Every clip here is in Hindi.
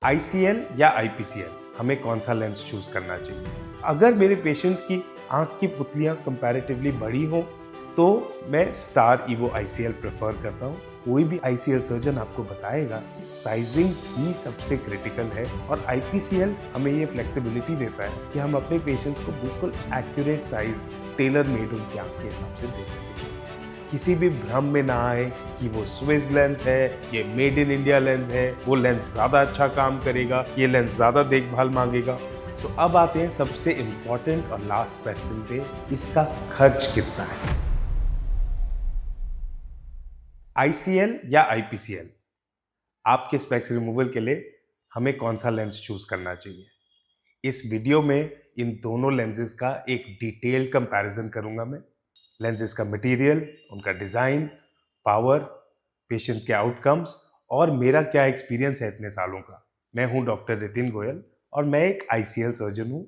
आईसीएल या आईपीसीएल, हमें कौन सा लेंस चूज करना चाहिए? अगर मेरे पेशेंट की आंख की पुतलियां कंपैरेटिवली बड़ी हों तो मैं स्टार इवो आईसीएल प्रेफर करता हूं। कोई भी आईसीएल सर्जन आपको बताएगा कि साइजिंग ही सबसे क्रिटिकल है और आईपीसीएल हमें ये फ्लेक्सिबिलिटी देता है कि हम अपने पेशेंट्स को बिल्कुल एक्यूरेट साइज टेलर मेड उनकी आंख के हिसाब से दे सकें। किसी भी भ्रम में ना आए कि वो स्विस लेंस है, ये मेड इन इंडिया लेंस है, वो लेंस ज्यादा अच्छा काम करेगा, ये लेंस ज्यादा देखभाल मांगेगा। सो अब आते हैं सबसे इंपॉर्टेंट और लास्ट क्वेश्चन पे, इसका खर्च कितना है? आईसीएल या आईपीसीएल, आपके स्पेक्स रिमूवल के लिए हमें कौन सा लेंस चूज करना चाहिए? इस वीडियो में इन दोनों लेंसेज का एक डिटेल कंपैरिजन करूंगा मैं। लेंसेज का मटेरियल, उनका डिजाइन, पावर, पेशेंट के आउटकम्स और मेरा क्या एक्सपीरियंस है इतने सालों का। मैं हूं डॉक्टर रितिन गोयल और मैं एक आईसीएल सर्जन हूं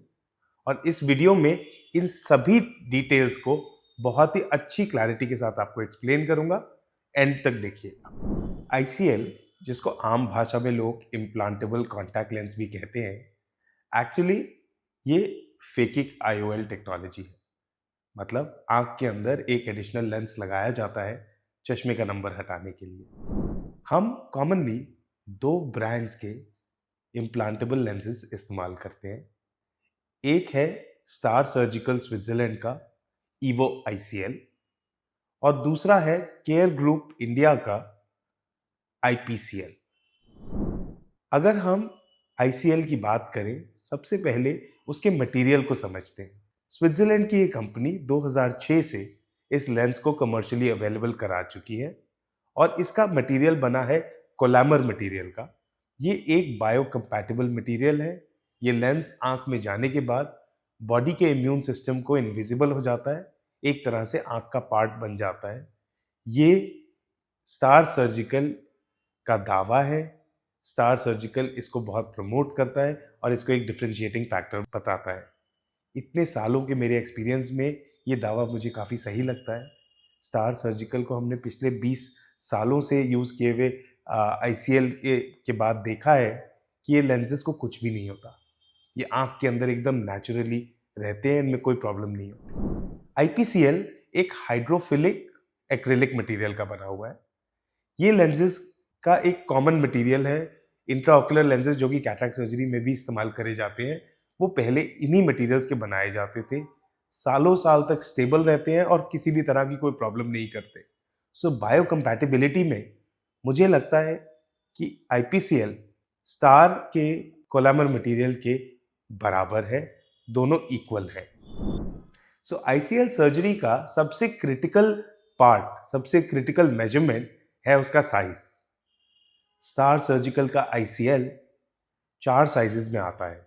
और इस वीडियो में इन सभी डिटेल्स को बहुत ही अच्छी क्लैरिटी के साथ आपको एक्सप्लेन करूंगा। एंड तक देखिएगा। आईसीएल, जिसको आम भाषा में लोग इम्प्लांटेबल कॉन्टैक्ट लेंस भी कहते हैं, एक्चुअली ये फेकिक आईओएल टेक्नोलॉजी है। मतलब आंख के अंदर एक एडिशनल लेंस लगाया जाता है चश्मे का नंबर हटाने के लिए। हम कॉमनली दो ब्रांड्स के इम्प्लांटेबल लेंसेज इस्तेमाल करते हैं। एक है स्टार सर्जिकल स्विट्जरलैंड का ईवो आईसीएल और दूसरा है केयर ग्रुप इंडिया का आईपीसीएल। अगर हम आईसीएल की बात करें, सबसे पहले उसके मटेरियल को समझते हैं। स्विट्जरलैंड की एक कंपनी 2006 से इस लेंस को कमर्शियली अवेलेबल करा चुकी है और इसका मटेरियल बना है कोलामर मटेरियल का। ये एक बायोकम्पैटिबल मटेरियल है। ये लेंस आंख में जाने के बाद बॉडी के इम्यून सिस्टम को इनविजिबल हो जाता है, एक तरह से आंख का पार्ट बन जाता है। ये स्टार सर्जिकल का दावा है। स्टार सर्जिकल इसको बहुत प्रमोट करता है और इसको एक डिफरेंशिएटिंग फैक्टर बताता है। इतने सालों के मेरे एक्सपीरियंस में ये दावा मुझे काफ़ी सही लगता है। स्टार सर्जिकल को हमने पिछले 20 सालों से यूज़ किए हुए आईसीएल के बाद देखा है कि ये लेंसेज को कुछ भी नहीं होता। ये आंख के अंदर एकदम नेचुरली रहते हैं, इनमें कोई प्रॉब्लम नहीं होती। आईपीसीएल एक हाइड्रोफिलिक एक्रिलिक मटेरियल का बना हुआ है। ये लेंसेज का एक कॉमन मटेरियल है। इंट्राओकुलर लेंसेज जो कि कैटरेक्ट सर्जरी में भी इस्तेमाल करे जाते हैं, वो पहले इन्हीं मटेरियल्स के बनाए जाते थे। सालों साल तक स्टेबल रहते हैं और किसी भी तरह की कोई प्रॉब्लम नहीं करते। सो बायोकम्पैटिबिलिटी में मुझे लगता है कि आईपीसीएल स्टार के कोलामर मटेरियल के बराबर है, दोनों इक्वल है। सो आईसीएल सर्जरी का सबसे क्रिटिकल पार्ट, सबसे क्रिटिकल मेजरमेंट है उसका साइज। स्टार सर्जिकल का आईसीएल 4 साइजेस में आता है: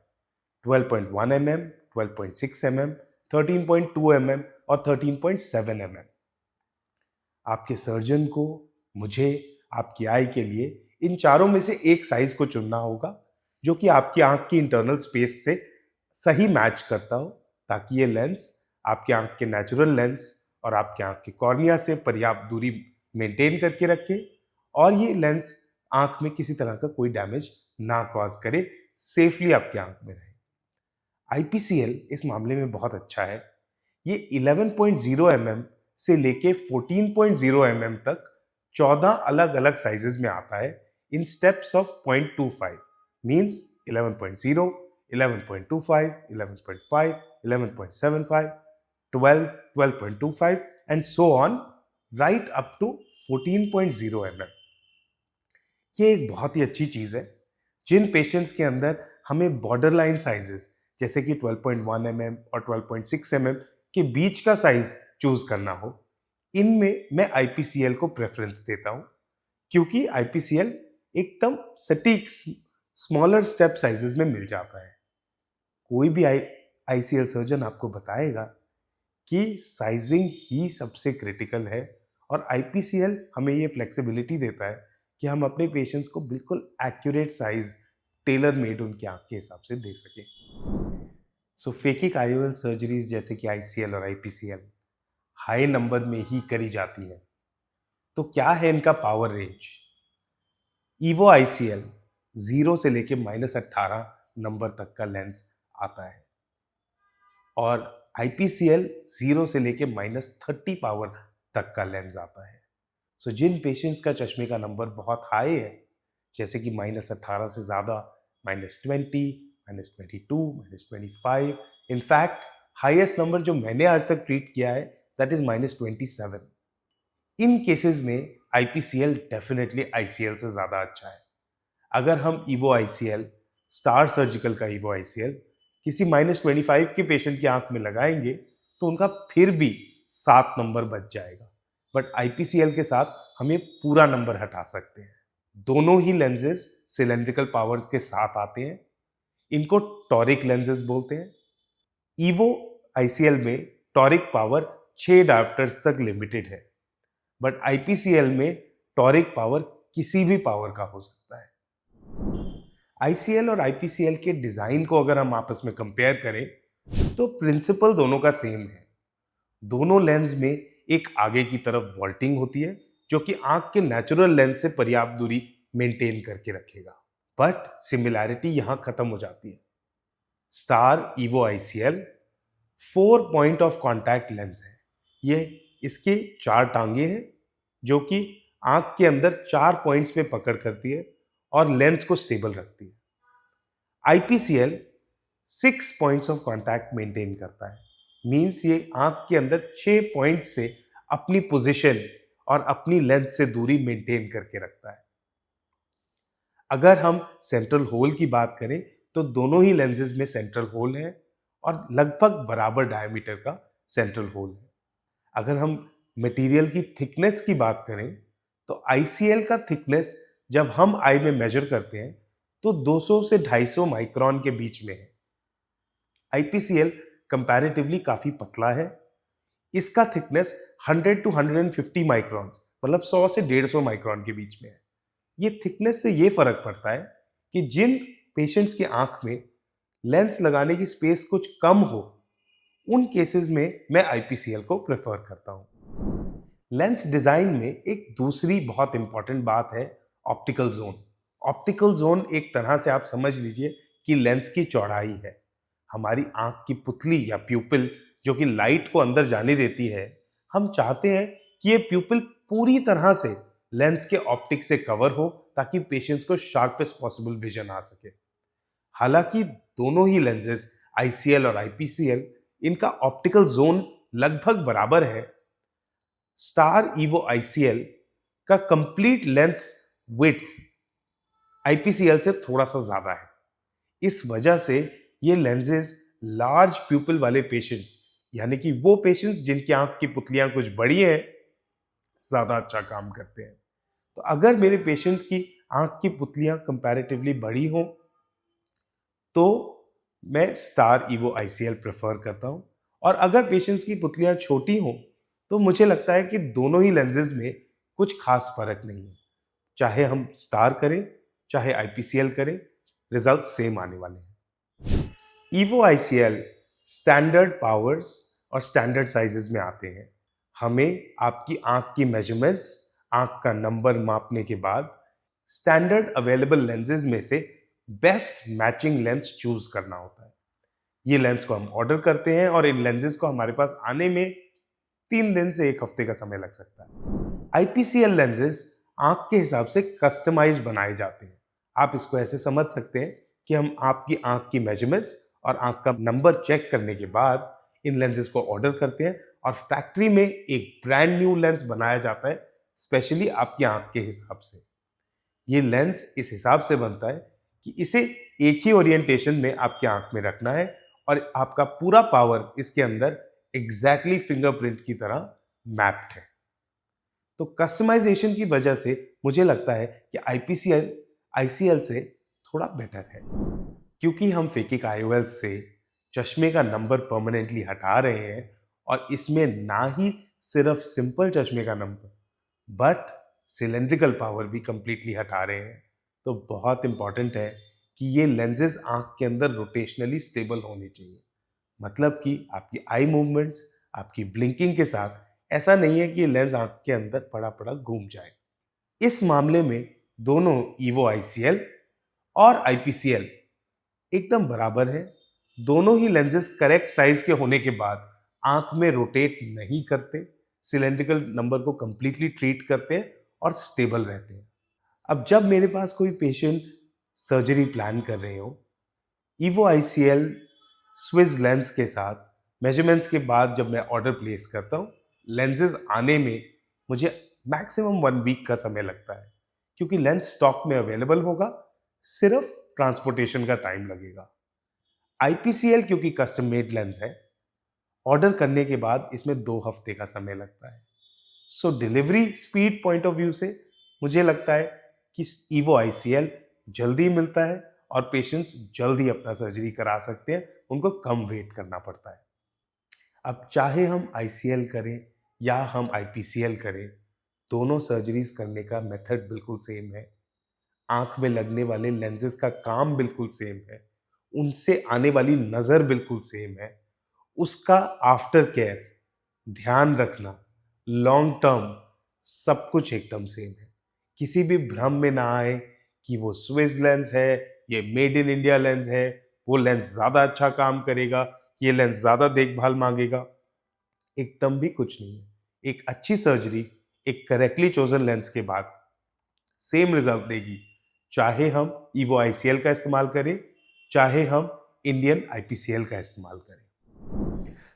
12.1 mm, 12.6 mm, 13.2 mm और 13.7 mm। आपके सर्जन को, मुझे, आपकी आई के लिए इन चारों में से एक साइज को चुनना होगा जो कि आपकी आंख की इंटरनल स्पेस से सही मैच करता हो, ताकि ये लेंस आपके आंख के नेचुरल लेंस और आपके आंख के कॉर्निया से पर्याप्त दूरी मेंटेन करके रखे और ये लेंस आंख में किसी तरह का कोई डैमेज ना कॉज करे, सेफली आपकी आंख में रहे। आईपीसीएल इस मामले में बहुत अच्छा है। ये 11.0 mm से लेके 14.0 mm तक 14 अलग अलग साइजेस में आता है in steps of 0.25, means 11.0, 11.25, 11.5, 11.75, 12, 12.25 and so on right up to 14.0 mm। ये एक बहुत ही अच्छी चीज है। जिन पेशेंट्स के अंदर हमें बॉर्डर लाइन साइजेस जैसे कि 12.1 mm और 12.6 mm के बीच का साइज चूज करना हो, इनमें मैं आईपीसीएल को प्रेफरेंस देता हूं, क्योंकि आईपीसीएल एकदम सटीक स्मॉलर स्टेप साइजेस में मिल जाता है। कोई भी आईसीएल सर्जन आपको बताएगा कि साइजिंग ही सबसे क्रिटिकल है और आईपीसीएल हमें ये फ्लेक्सिबिलिटी देता है कि हम अपने पेशेंट्स को बिल्कुल एक्यूरेट साइज टेलर मेड उनकी आंख के हिसाब से दे सकें। सो फेकिक आईओएल सर्जरीज जैसे कि आईसीएल और आईपीसीएल हाई नंबर में ही करी जाती है। तो क्या है इनका पावर रेंज? ईवो आईसीएल 0 से लेके -18 नंबर तक का लेंस आता है और IPCL 0 से लेके -30 पावर तक का लेंस आता है। सो जिन पेशेंट्स का चश्मे का नंबर बहुत हाई है, जैसे कि -18 से ज़्यादा, -20, -22, -25, इनफैक्ट हाईएस्ट नंबर जो मैंने आज तक ट्रीट किया है दैट इज -27। इन केसेस में IPCL डेफिनेटली ICL से ज़्यादा अच्छा है। अगर हम EVO ICL, स्टार सर्जिकल का EVO ICL किसी -25 के पेशेंट की आंख में लगाएंगे तो उनका फिर भी 7 नंबर बच जाएगा, बट IPCL के साथ हम ये पूरा नंबर हटा सकते हैं। दोनों ही लेंसेज सिलेंड्रिकल पावर्स के साथ आते हैं। इनको टॉरिक लेंसेज बोलते हैं। EVO ICL में टॉरिक पावर 6 डायोप्टर्स तक लिमिटेड है, बट IPCL में टॉरिक पावर किसी भी पावर का हो सकता है। ICL और IPCL के डिजाइन को अगर हम आपस में कंपेयर करें तो प्रिंसिपल दोनों का सेम है। दोनों लेंस में एक आगे की तरफ वॉल्टिंग होती है जो कि आंख के नेचुरल लेंस से पर्याप्त दूरी मेंटेन करके रखेगा, बट सिमिलैरिटी यहां खत्म हो जाती है। Star EVO ICL 4 point of contact lens है। ये इसके 4 टांगे हैं जो कि आंख के अंदर 4 पॉइंट्स पे पकड़ करती है और लेंस को स्टेबल रखती है। IPCL 6 points of contact maintain करता है, मींस ये आंख के अंदर 6 पॉइंट से अपनी पोजीशन और अपनी लेंस से दूरी मेंटेन करके रखता है। अगर हम सेंट्रल होल की बात करें तो दोनों ही लेंसेज में सेंट्रल होल है और लगभग बराबर डायमीटर का सेंट्रल होल है। अगर हम मटेरियल की थिकनेस की बात करें तो ICL का थिकनेस जब हम आई में मेजर करते हैं तो 200 से 250 माइक्रोन के बीच में है। IPCL कंपैरेटिवली काफी पतला है। इसका थिकनेस 100 टू 150 माइक्रोन, मतलब 100 से 150 माइक्रोन के बीच में है। ये थिकनेस से ये फर्क पड़ता है कि जिन पेशेंट्स की आंख में लेंस लगाने की स्पेस कुछ कम हो, उन केसेस में मैं IPCL को प्रेफर करता हूं। लेंस डिजाइन में एक दूसरी बहुत इंपॉर्टेंट बात है ऑप्टिकल जोन। ऑप्टिकल जोन एक तरह से आप समझ लीजिए कि लेंस की चौड़ाई है। हमारी आंख की पुतली या प्यूपिल जो कि लाइट को अंदर जाने देती है, हम चाहते हैं कि ये प्यूपिल पूरी तरह से लेंस के ऑप्टिक से कवर हो ताकि पेशेंट्स को शार्पेस्ट पॉसिबल विजन आ सके। हालांकि दोनों ही लेंसेज ICL और IPCL, इनका ऑप्टिकल जोन लगभग बराबर है। स्टार EVO ICL का कंप्लीट लेंस विड्थ IPCL से थोड़ा सा ज्यादा है। इस वजह से ये लेंसेज लार्ज प्यूपिल वाले पेशेंट्स, यानी कि वो पेशेंट्स जिनकी आंख की पुतलियां कुछ बड़ी हैं, ज्यादा अच्छा काम करते हैं। तो अगर मेरे पेशेंट की आंख की पुतलियां कंपैरेटिवली बड़ी हों तो मैं स्टार EVO ICL प्रेफर करता हूं, और अगर पेशेंट्स की पुतलियां छोटी हों तो मुझे लगता है कि दोनों ही लेंसेज में कुछ खास फर्क नहीं है। चाहे हम स्टार करें चाहे IPCL करें, रिजल्ट सेम आने वाले हैं। EVO ICL स्टैंडर्ड पावर्स और स्टैंडर्ड साइजेस में आते हैं। हमें आपकी आंख की मेजरमेंट्स, आंख का नंबर मापने के बाद स्टैंडर्ड अवेलेबल लेंसेज में से बेस्ट मैचिंग लेंस चूज करना होता है। ये लेंस को हम ऑर्डर करते हैं और इन लेंसेज को हमारे पास आने में 3 दिन से 1 हफ्ते का समय लग सकता है। IPCL लेंसेज आंख के हिसाब से कस्टमाइज बनाए जाते हैं। आप इसको ऐसे समझ सकते हैं कि हम आपकी आंख की मेजरमेंट्स और आंख का नंबर चेक करने के बाद इन लेंसेज को ऑर्डर करते हैं और फैक्ट्री में एक ब्रांड न्यू लेंस बनाया जाता है स्पेशली आपकी आंख के हिसाब से। ये लेंस इस हिसाब से बनता है कि इसे एक ही ओरिएंटेशन में आपकी आंख में रखना है और आपका पूरा पावर इसके अंदर एग्जैक्टली फिंगरप्रिंट की तरह मैप्ड है। तो कस्टमाइजेशन की वजह से मुझे लगता है कि IPCL ICL से थोड़ा बेटर है, क्योंकि हम फेकिक IOL से चश्मे का नंबर परमानेंटली हटा रहे हैं और इसमें ना ही सिर्फ सिंपल चश्मे का नंबर बट सिलेंड्रिकल पावर भी कंप्लीटली हटा रहे हैं। तो बहुत इंपॉर्टेंट है कि ये लेंसेज आंख के अंदर रोटेशनली स्टेबल होनी चाहिए, मतलब कि आपकी आई मूवमेंट्स, आपकी ब्लिंकिंग के साथ ऐसा नहीं है कि ये लेंस आंख के अंदर पड़ा पड़ा घूम जाए। इस मामले में दोनों EVO ICL और आईपीसीएल एकदम बराबर है। दोनों ही लेंसेज करेक्ट साइज के होने के बाद आंख में रोटेट नहीं करते, सिलेंड्रिकल नंबर को कंप्लीटली ट्रीट करते हैं और स्टेबल रहते हैं। अब जब मेरे पास कोई पेशेंट सर्जरी प्लान कर रहे हो, ईवो आईसीएल स्विस लेंस के साथ मेजरमेंट्स के बाद जब मैं ऑर्डर प्लेस करता हूँ, लेंसेज आने में मुझे मैक्सिमम 1 वीक का समय लगता है, क्योंकि लेंस स्टॉक में अवेलेबल होगा, सिर्फ ट्रांसपोर्टेशन का टाइम लगेगा। आईपीसीएल क्योंकि कस्टम मेड लेंस है, ऑर्डर करने के बाद इसमें 2 हफ्ते का समय लगता है। So delivery speed point of view से मुझे लगता है कि ईवो आईसीएल जल्दी मिलता है और पेशेंट्स जल्दी अपना सर्जरी करा सकते हैं, उनको कम वेट करना पड़ता है। अब चाहे हम आईसीएल करें या हम आईपीसीएल करें, दोनों सर्जरीज करने का मेथड बिल्कुल सेम है। आंख में लगने वाले लेंसेज का काम बिल्कुल सेम है, उनसे आने वाली नज़र बिल्कुल सेम है, उसका आफ्टर केयर, ध्यान रखना, लॉन्ग टर्म सब कुछ एकदम सेम है। किसी भी भ्रम में ना आए कि वो स्विस लेंस है, ये मेड इन इंडिया लेंस है, वो लेंस ज़्यादा अच्छा काम करेगा, ये लेंस ज़्यादा देखभाल मांगेगा, एकदम भी कुछ नहीं है। एक अच्छी सर्जरी एक करेक्टली चोजन लेंस के बाद सेम रिजल्ट देगी, चाहे हम ईवो आईसीएल का इस्तेमाल करें, चाहे हम इंडियन आईपीसीएल का इस्तेमाल करें।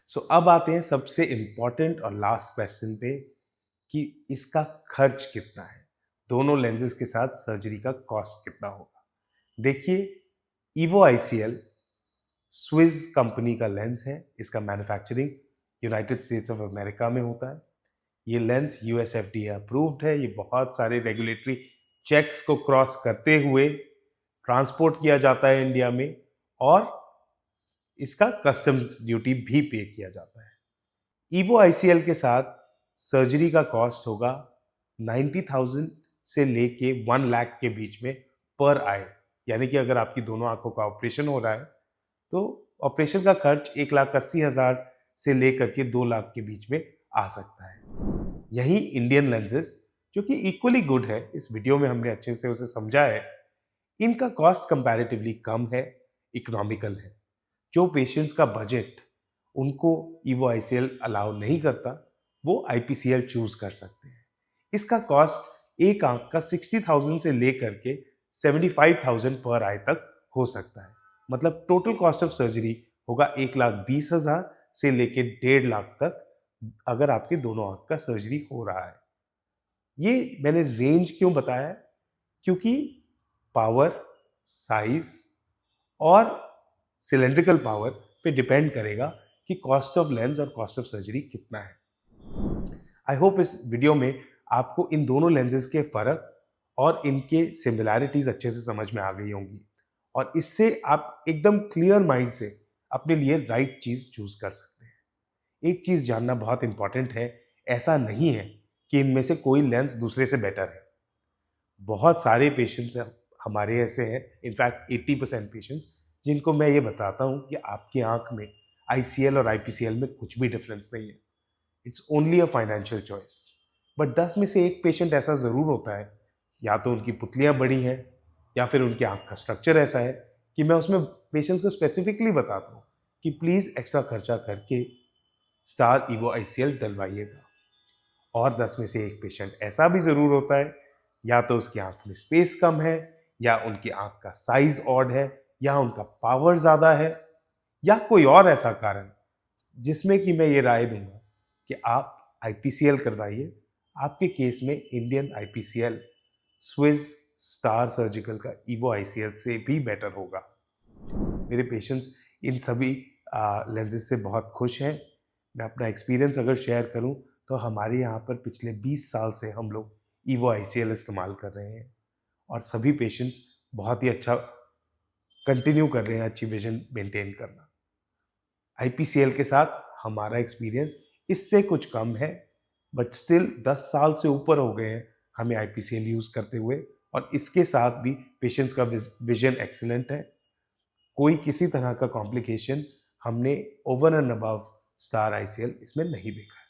सो अब आते हैं सबसे इंपॉर्टेंट और लास्ट क्वेश्चन पे कि इसका खर्च कितना है, दोनों लेंसेज के साथ सर्जरी का कॉस्ट कितना होगा। देखिए, ईवो आईसीएल स्विस कंपनी का लेंस है, इसका manufacturing United states of America में होता है। ये लेंस यूएस एफडीए अप्रूव्ड है, ये बहुत सारे रेगुलेटरी चेक्स को क्रॉस करते हुए ट्रांसपोर्ट किया जाता है इंडिया में, और इसका कस्टम्स ड्यूटी भी पे किया जाता है। ईवो आईसीएल के साथ सर्जरी का कॉस्ट होगा 90,000 से लेके 1 लाख के बीच में पर आई, यानी कि अगर आपकी दोनों आंखों का ऑपरेशन हो रहा है तो ऑपरेशन का खर्च 1,80,000 से लेकर के 2 लाख के बीच में आ सकता है। यही इंडियन लेंसेज जो कि इक्वली गुड है, इस वीडियो में हमने अच्छे से उसे समझा है, इनका कॉस्ट कंपैरेटिवली कम है, इकोनॉमिकल है। जो पेशेंट्स का बजट उनको ईवो आईसीएल अलाउ नहीं करता, वो आईपीसीएल चूज कर सकते हैं। इसका कॉस्ट एक आंख का 60,000 से लेकर के 75,000 पर आई तक हो सकता है। मतलब टोटल कॉस्ट ऑफ सर्जरी होगा 1,20,000 से लेके 1.5 लाख तक, अगर आपके दोनों आंख का सर्जरी हो रहा है। ये मैंने रेंज क्यों बताया है? क्योंकि पावर, साइज और सिलेंड्रिकल पावर पे डिपेंड करेगा कि कॉस्ट ऑफ लेंस और कॉस्ट ऑफ सर्जरी कितना है। आई होप इस वीडियो में आपको इन दोनों लेंसेज के फर्क और इनके सिमिलैरिटीज अच्छे से समझ में आ गई होंगी, और इससे आप एकदम क्लियर माइंड से अपने लिए राइट चीज चूज कर सकते हैं। एक चीज जानना बहुत इंपॉर्टेंट है, ऐसा नहीं है कि इनमें से कोई लेंस दूसरे से बेटर है। बहुत सारे पेशेंट्स हमारे ऐसे हैं, इनफैक्ट 80% पेशेंट्स, जिनको मैं ये बताता हूँ कि आपकी आंख में आईसीएल और आईपीसीएल में कुछ भी डिफरेंस नहीं है, it's only a financial choice. But 10 में से एक पेशेंट ऐसा ज़रूर होता है, या तो उनकी पुतलियाँ बड़ी हैं या फिर उनकी आंख का स्ट्रक्चर ऐसा है कि मैं उसमें पेशेंट्स को स्पेसिफिकली बताता हूँ कि प्लीज़ एक्स्ट्रा खर्चा करके स्टार ईवो आईसीएल डलवाइएगा। और 10 में से एक पेशेंट ऐसा भी ज़रूर होता है, या तो उसकी आंख में स्पेस कम है, या उनकी आंख का साइज ऑड है, या उनका पावर ज़्यादा है, या कोई और ऐसा कारण जिसमें कि मैं ये राय दूंगा कि आप आईपीसीएल करवाइए। आपके केस में Indian IPCL Swiss star surgical का ईवो आईसीएल से भी बेटर होगा। मेरे पेशेंट्स इन सभी लेंसेज से बहुत खुश हैं। मैं अपना एक्सपीरियंस अगर शेयर करूं तो हमारे यहाँ पर पिछले 20 साल से हम लोग ईवो आईसीएल इस्तेमाल कर रहे हैं, और सभी पेशेंट्स बहुत ही अच्छा कंटिन्यू कर रहे हैं अच्छी विजन मेंटेन करना। आईपीसीएल के साथ हमारा एक्सपीरियंस इससे कुछ कम है, बट स्टिल 10 साल से ऊपर हो गए हैं हमें आईपीसीएल यूज़ करते हुए, और इसके साथ भी पेशेंट्स का विजन एक्सीलेंट है। कोई किसी तरह का कॉम्प्लिकेशन हमने over and above star ICL इसमें नहीं देखा है।